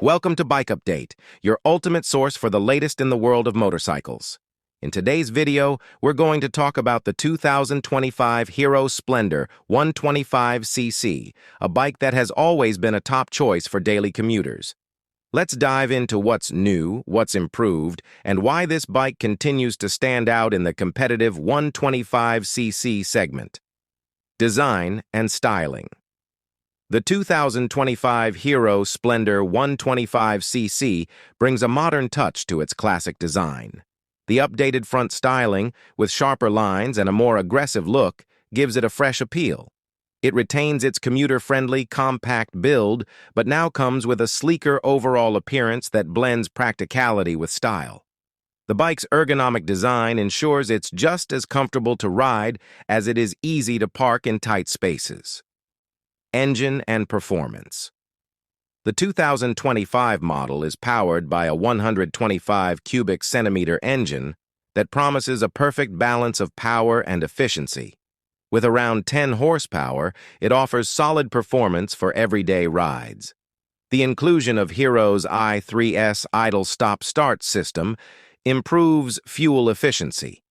Welcome to Bike Update, your ultimate source for the latest in the world of motorcycles. In today's video, we're going to talk about the 2025 Hero Splendor 125cc, a bike that has always been a top choice for daily commuters. Let's dive into what's new, what's improved, and why this bike continues to stand out in the competitive 125cc segment. Design and styling. The 2025 Hero Splendor 125cc brings a modern touch to its classic design. The updated front styling, with sharper lines and a more aggressive look, gives it a fresh appeal. It retains its commuter-friendly, compact build, but now comes with a sleeker overall appearance that blends practicality with style. The bike's ergonomic design ensures it's just as comfortable to ride as it is easy to park in tight spaces. Engine and performance. The 2025 model is powered by a 125 cubic centimeter engine that promises a perfect balance of power and efficiency. With around 10 horsepower, it offers solid performance for everyday rides. The inclusion of Hero's i3S idle stop-start system improves fuel efficiency,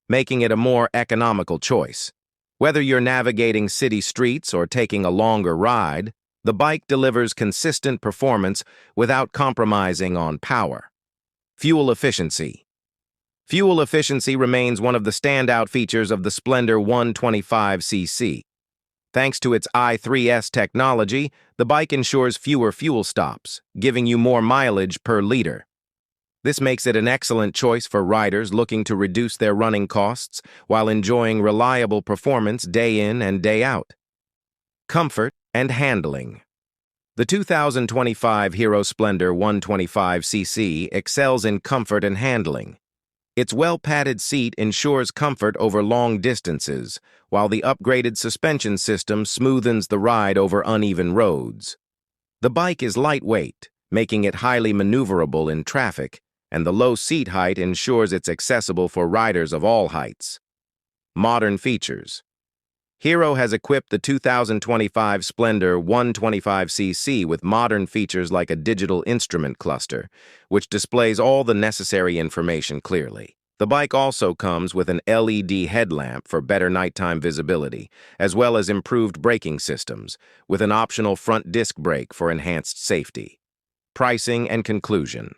making it a more economical choice. Whether you're navigating city streets or taking a longer ride, the bike delivers consistent performance without compromising on power. Fuel efficiency. Fuel efficiency remains one of the standout features of the Splendor 125cc. Thanks to its i3S technology, the bike ensures fewer fuel stops, giving you more mileage per liter. This makes it an excellent choice for riders looking to reduce their running costs while enjoying reliable performance day in and day out. Comfort and handling. The 2025 Hero Splendor 125cc excels in comfort and handling. Its well-padded seat ensures comfort over long distances, while the upgraded suspension system smoothens the ride over uneven roads. The bike is lightweight, making it highly maneuverable in traffic, and the low seat height ensures it's accessible for riders of all heights. Modern features. Hero has equipped the 2025 Splendor 125cc with modern features like a digital instrument cluster, which displays all the necessary information clearly. The bike also comes with an LED headlamp for better nighttime visibility, as well as improved braking systems, with an optional front disc brake for enhanced safety. Pricing and conclusion.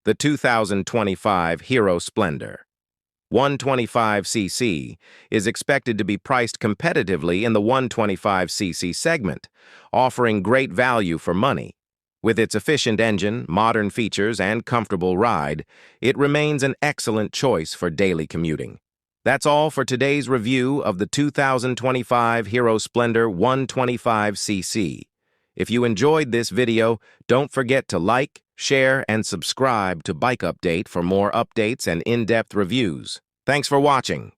The 2025 Hero Splendor 125cc is expected to be priced competitively in the 125cc segment, offering great value for money. With its efficient engine, modern features, and comfortable ride, it remains an excellent choice for daily commuting. That's all for today's review of the 2025 Hero Splendor 125cc. If you enjoyed this video, don't forget to like, share, and subscribe to Bike Update for more updates and in-depth reviews. Thanks for watching.